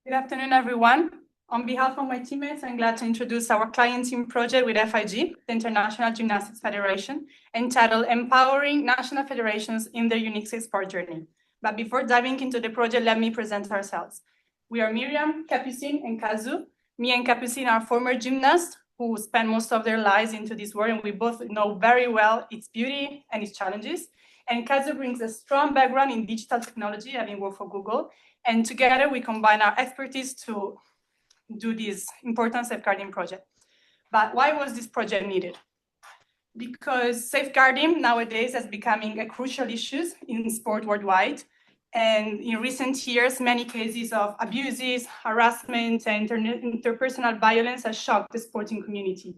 Good afternoon, everyone. On behalf of my teammates, I'm glad to introduce our client team project with FIG, the International Gymnastics Federation, entitled Empowering National Federations in their Unique Sport Journey. But before diving into the project, let me present ourselves. We are Miriam, Capucine, and Kazu. Me and Capucine are former gymnasts who spent most of their lives into this world, and we both know very well its beauty and its challenges. And Kazu brings a strong background in digital technology, having worked for Google. And together we combine our expertise to do this important safeguarding project. But why was this project needed? Because safeguarding nowadays is becoming a crucial issue in sport worldwide. And in recent years, many cases of abuses, harassment, and interpersonal violence have shocked the sporting community.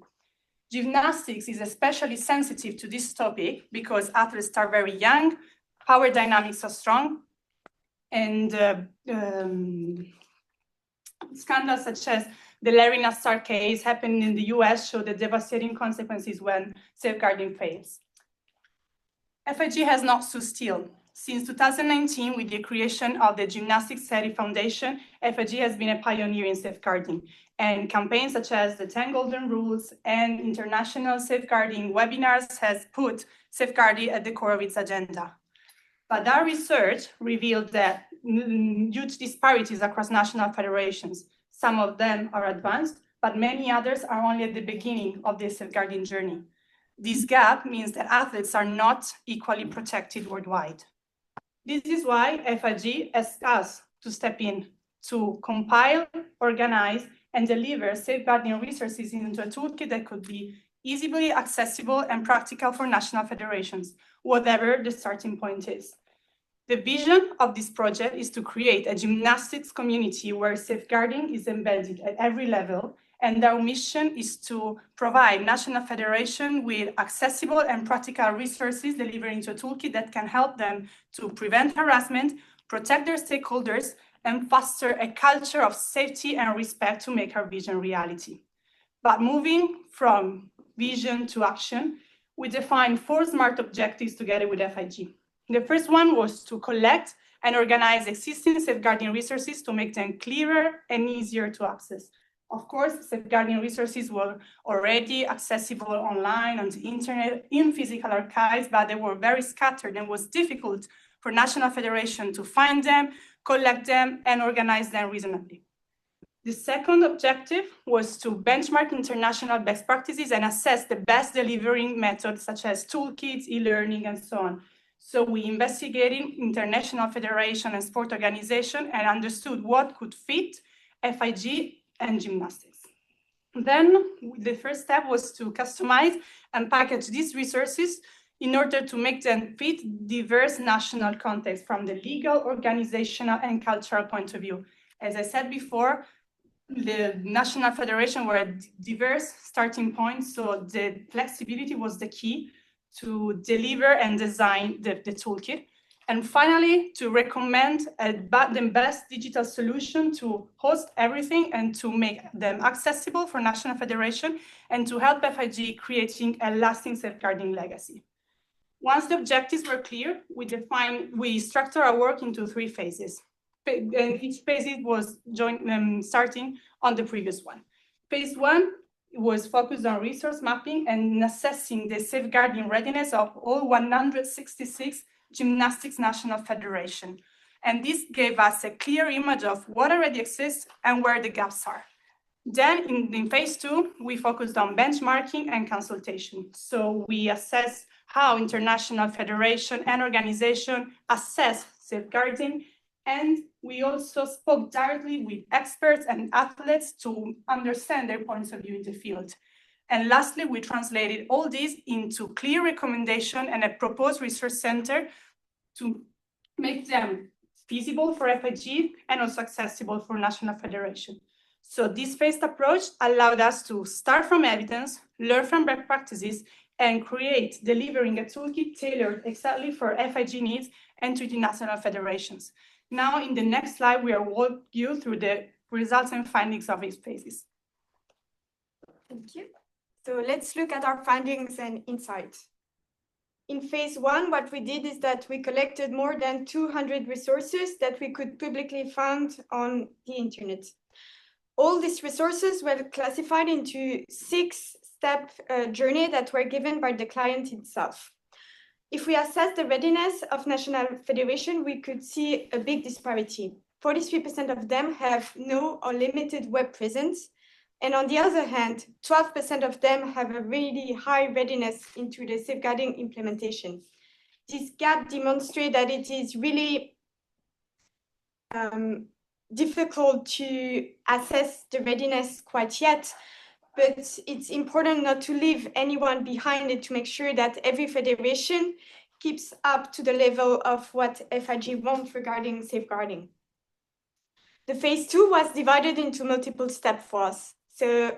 Gymnastics is especially sensitive to this topic because athletes start very young, power dynamics are strong, and scandals such as the Larry Nassar case happened in the US show the devastating consequences when safeguarding fails. FIG has not stood still. Since 2019, with the creation of the Gymnastics Ethics Foundation, FIG has been a pioneer in safeguarding, and campaigns such as the 10 Golden Rules and international safeguarding webinars has put safeguarding at the core of its agenda. But our research revealed that huge disparities across national federations. Some of them are advanced, but many others are only at the beginning of their safeguarding journey. This gap means that athletes are not equally protected worldwide. This is why FIG asked us to step in to compile, organize, and deliver safeguarding resources into a toolkit that could be easily accessible and practical for national federations, whatever the starting point is. The vision of this project is to create a gymnastics community where safeguarding is embedded at every level, and our mission is to provide national federations with accessible and practical resources delivered into a toolkit that can help them to prevent harassment, protect their stakeholders, and foster a culture of safety and respect to make our vision reality. But moving from vision to action, we defined 4 SMART objectives together with FIG. The first one was to collect and organize existing safeguarding resources to make them clearer and easier to access. Of course, safeguarding resources were already accessible online on the internet in physical archives, but they were very scattered and was difficult for national federations to find them, collect them, and organize them reasonably. The second objective was to benchmark international best practices and assess the best delivering methods such as toolkits, e-learning, and so on. So we investigated international federation and sport organization and understood what could fit FIG and gymnastics. Then the first step was to customize and package these resources in order to make them fit diverse national contexts from the legal, organizational, and cultural point of view. As I said before, the national federation were at diverse starting points, so the flexibility was the key to deliver and design the toolkit. And finally, to recommend the best digital solution to host everything and to make them accessible for national federation and to help FIG creating a lasting safeguarding legacy. Once the objectives were clear, we structured our work into 3 phases. And each phase was starting on the previous one. Phase 1 was focused on resource mapping and assessing the safeguarding readiness of all 166 gymnastics national federation. And this gave us a clear image of what already exists and where the gaps are. Then in phase 2, we focused on benchmarking and consultation. So we assessed how international federation and organization assess safeguarding. And we also spoke directly with experts and athletes to understand their points of view in the field. And lastly, we translated all this into clear recommendation and a proposed resource center to make them feasible for FIG and also accessible for national federation. So this phased approach allowed us to start from evidence, learn from best practices, and delivering a toolkit tailored exactly for FIG needs and to the national federations. Now, in the next slide, we will walk you through the results and findings of these phases. Thank you. So let's look at our findings and insights. In phase one, what we did is that we collected more than 200 resources that we could publicly find on the internet. All these resources were classified into 6-step journey that were given by the client itself. If we assess the readiness of national federation, we could see a big disparity. 43% of them have no or limited web presence. And on the other hand, 12% of them have a really high readiness into the safeguarding implementation. This gap demonstrates that it is really difficult to assess the readiness quite yet, but it's important not to leave anyone behind and to make sure that every federation keeps up to the level of what FIG wants regarding safeguarding. The phase two was divided into multiple steps for us. So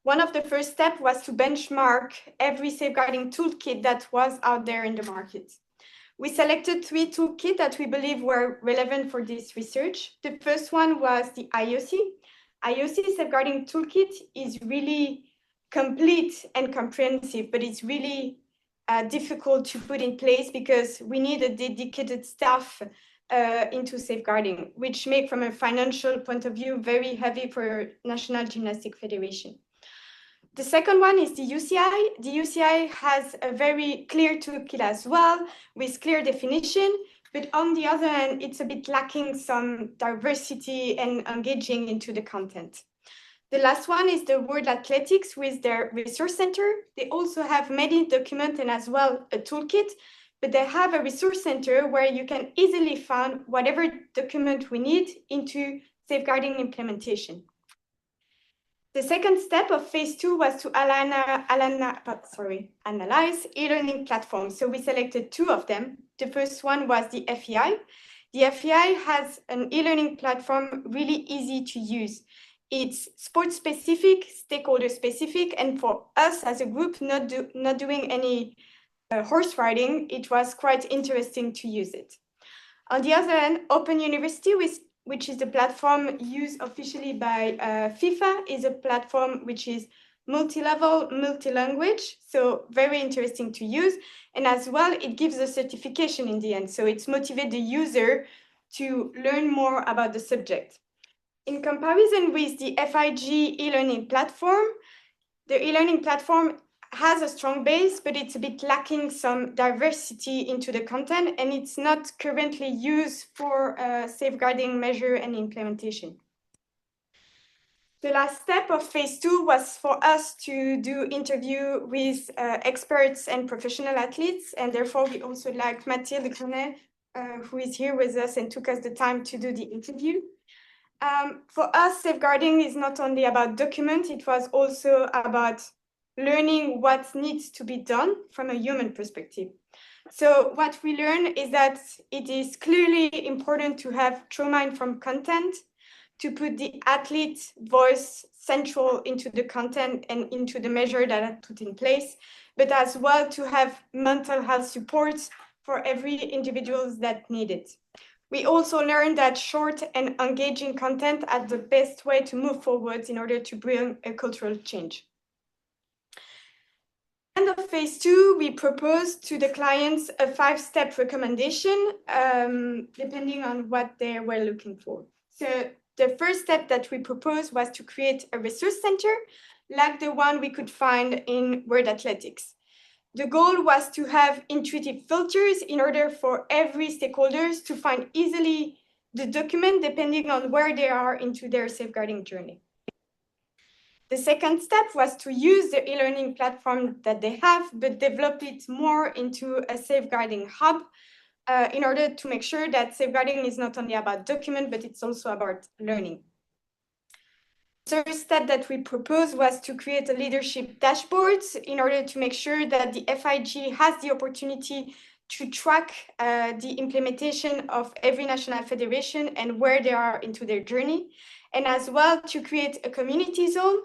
one of the first steps was to benchmark every safeguarding toolkit that was out there in the market. We selected 3 toolkits that we believe were relevant for this research. The first one was the IOC. IOC Safeguarding Toolkit is really complete and comprehensive, but it's really difficult to put in place because we need a dedicated staff into safeguarding, which make from a financial point of view very heavy for National Gymnastic Federation. The second one is the UCI. The UCI has a very clear toolkit as well, with clear definition, but on the other hand, it's a bit lacking some diversity and engaging into the content. The last one is the World Athletics with their resource center. They also have many documents and as well a toolkit, but they have a resource center where you can easily find whatever document we need into safeguarding implementation. The second step of phase two was to analyze e-learning platforms. So we selected 2 of them. The first one was the FEI. The FEI has an e-learning platform really easy to use. It's sport-specific, stakeholder-specific, and for us as a group not doing any horse riding, it was quite interesting to use it. On the other hand, Open University, which is the platform used officially by FIFA, is a platform which is multi-level, multi-language, so very interesting to use. And as well, it gives a certification in the end. So it's motivate the user to learn more about the subject. In comparison with the FIG e-learning platform, the e-learning platform has a strong base, but it's a bit lacking some diversity into the content, and it's not currently used for safeguarding measure and implementation. The last step of phase two was for us to do interview with experts and professional athletes, and therefore we also like Mathilde Grenet, who is here with us and took us the time to do the interview. For us, safeguarding is not only about document, it was also about learning what needs to be done from a human perspective. So what we learn is that it is clearly important to have trauma-informed content, to put the athlete's voice central into the content and into the measure that are put in place, but as well to have mental health support for every individual that need it. We also learned that short and engaging content are the best way to move forward in order to bring a cultural change. At the end of phase two, we proposed to the clients a 5-step recommendation, depending on what they were looking for. So the first step that we proposed was to create a resource center, like the one we could find in World Athletics. The goal was to have intuitive filters in order for every stakeholders to find easily the document depending on where they are into their safeguarding journey. The second step was to use the e-learning platform that they have, but develop it more into a safeguarding hub in order to make sure that safeguarding is not only about document, but it's also about learning. The third step that we proposed was to create a leadership dashboard in order to make sure that the FIG has the opportunity to track the implementation of every national federation and where they are into their journey, and as well to create a community zone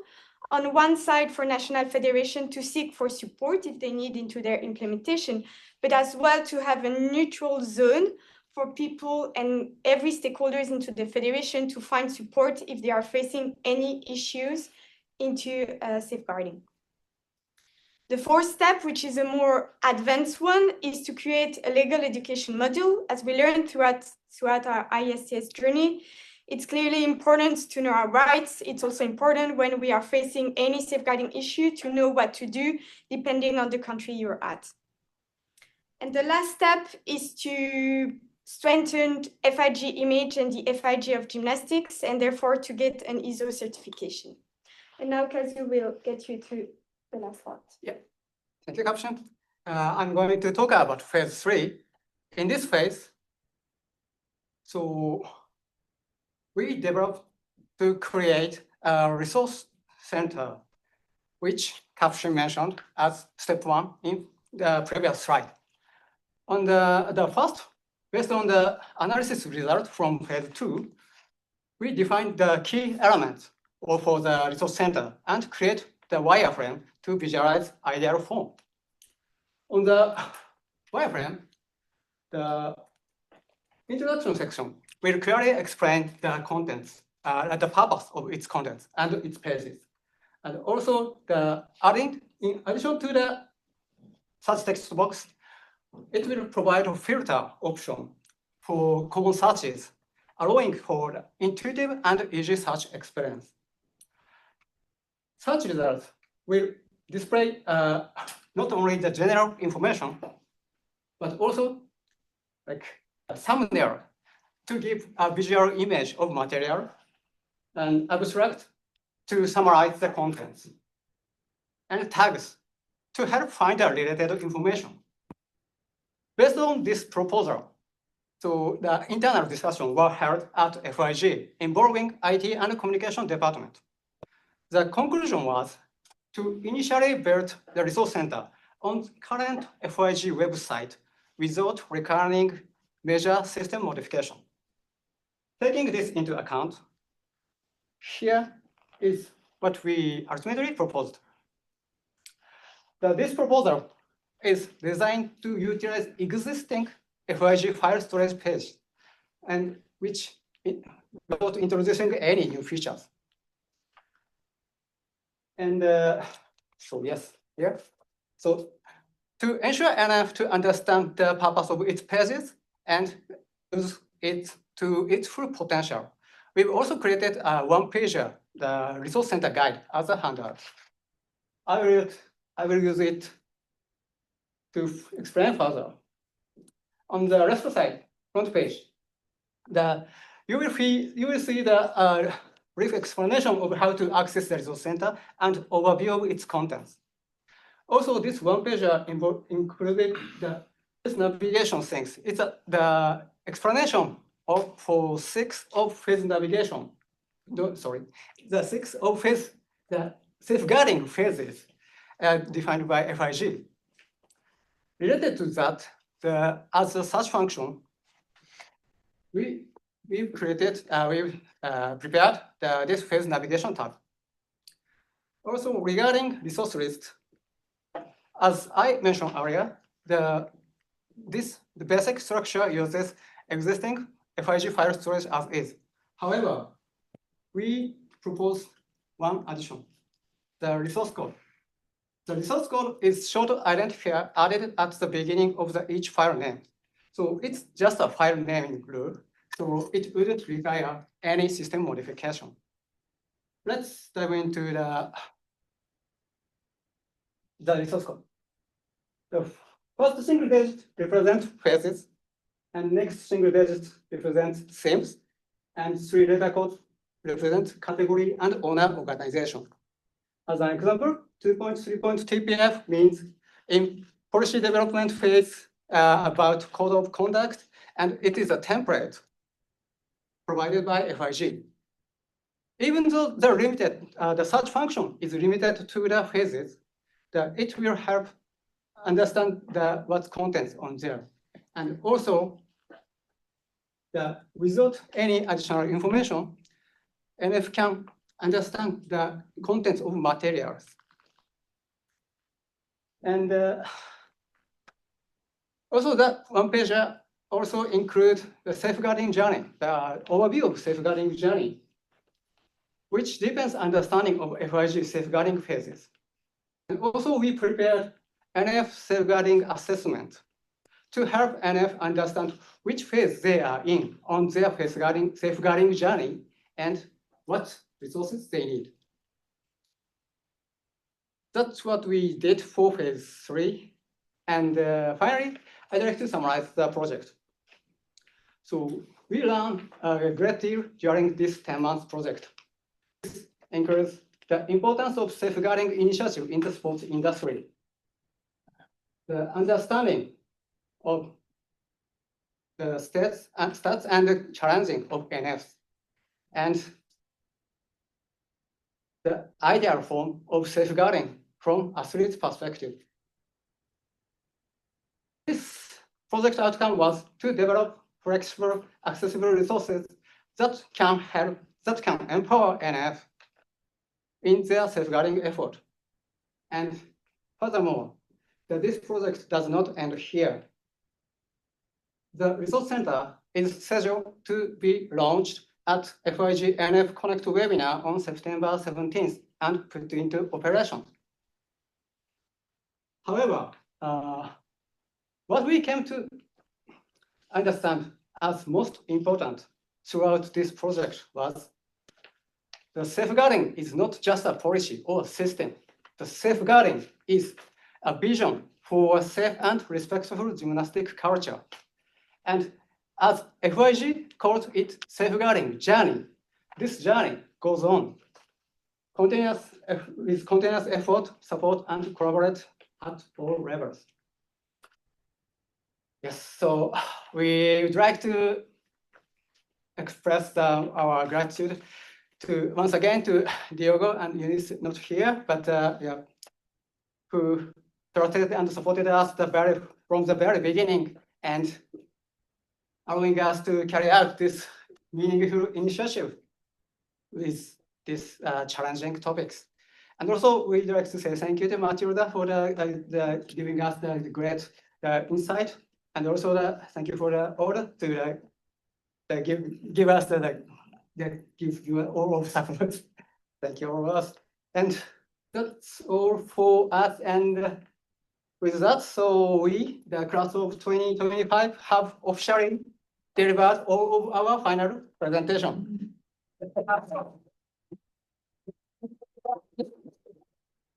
on one side for national federation to seek for support if they need into their implementation, but as well to have a neutral zone for people and every stakeholders into the federation to find support if they are facing any issues into safeguarding. The fourth step, which is a more advanced one, is to create a legal education module. As we learned throughout our AISTS journey, it's clearly important to know our rights. It's also important when we are facing any safeguarding issue to know what to do depending on the country you're at. And the last step is to strengthen FIG image and the FIG of gymnastics, and therefore to get an ISO certification. And now Kazu will get you through the last part. Yeah, thank you, Caption. I'm going to talk about phase 3. In this phase, so we developed to create a resource center, which Caption mentioned as step 1 in the previous slide. On the first, based on the analysis result from phase 2, we defined the key elements for the resource center and create the wireframe to visualize ideal form. On the wireframe, the introduction section will clearly explain the contents, the purpose of its contents and its pages. And also, in addition to the such text box, it will provide a filter option for common searches, allowing for intuitive and easy search experience. Search results will display not only the general information, but also like a thumbnail to give a visual image of material and abstract to summarize the contents, and tags to help find the related information. Based on this proposal, so the internal discussion was held at FIG involving IT and communication department. The conclusion was to initially build the resource center on current FIG website without requiring major system modification. Taking this into account, here is what we ultimately proposed. This proposal is designed to utilize existing FIG file storage page, and which without introducing any new features. And so yes, here. So to ensure enough to understand the purpose of its pages and use it to its full potential, we've also created a one-pager, the resource center guide, as a handout. I will use it to explain further. On the left side, front page, you will see the brief explanation of how to access the resource center and overview of its contents. Also, this one-pager included the navigation things. It's the explanation for 6 phase navigation. The 6 phase, the safeguarding phases defined by FIG. Related to that, as a search function, we prepared this phase navigation tab. Also, regarding resource list, as I mentioned earlier, the basic structure uses existing FIG file storage as is. However, we propose one addition, the resource code. The resource code is short identifier added at the beginning of each file name. So it's just a file naming rule, so it wouldn't require any system modification. Let's dive into the resource code. The first single digit represents phases, and next single digit represents themes, and 3 letter codes represent category and owner organization. As an example, 2.3 TPF means in policy development phase about code of conduct, and it is a template provided by FIG. Even though the search function is limited to the phases, it will help understand what's contents on there. And also, without any additional information, NF can understand the contents of materials. And also that one page also includes the safeguarding journey, the overview of safeguarding journey, which deepens understanding of FIG safeguarding phases. And also, we prepared NF safeguarding assessment to help NF understand which phase they are in on their safeguarding journey and what resources they need. That's what we did for phase 3. And finally, I'd like to summarize the project. So we learned a great deal during this 10-month project. This includes the importance of safeguarding initiative in the sports industry, the understanding of the stats and the challenging of NFs, and the ideal form of safeguarding from athlete's perspective. This project outcome was to develop flexible, accessible resources that can empower NF in their safeguarding effort. And furthermore, this project does not end here. The Resource Center is scheduled to be launched at FIG NF Connect webinar on September 17th and put into operation. However, what we came to understand as most important throughout this project was the safeguarding is not just a policy or system. The safeguarding is a vision for a safe and respectful gymnastic culture. And as FIG called it safeguarding journey, this journey goes on with continuous effort, support, and collaborate at all levels. Yes, so we would like to express our gratitude to once again to Diogo and Eunice, not here, but yeah, who trusted and supported us from the very beginning and allowing us to carry out this meaningful initiative with these challenging topics. And also, we'd like to say thank you to Matilda for giving us the great insight, and also thank you for the order to give us give you all of support. Thank you all of us. And that's all for us. And with that, so we, the class of 2025, have officially delivered all of our final presentation.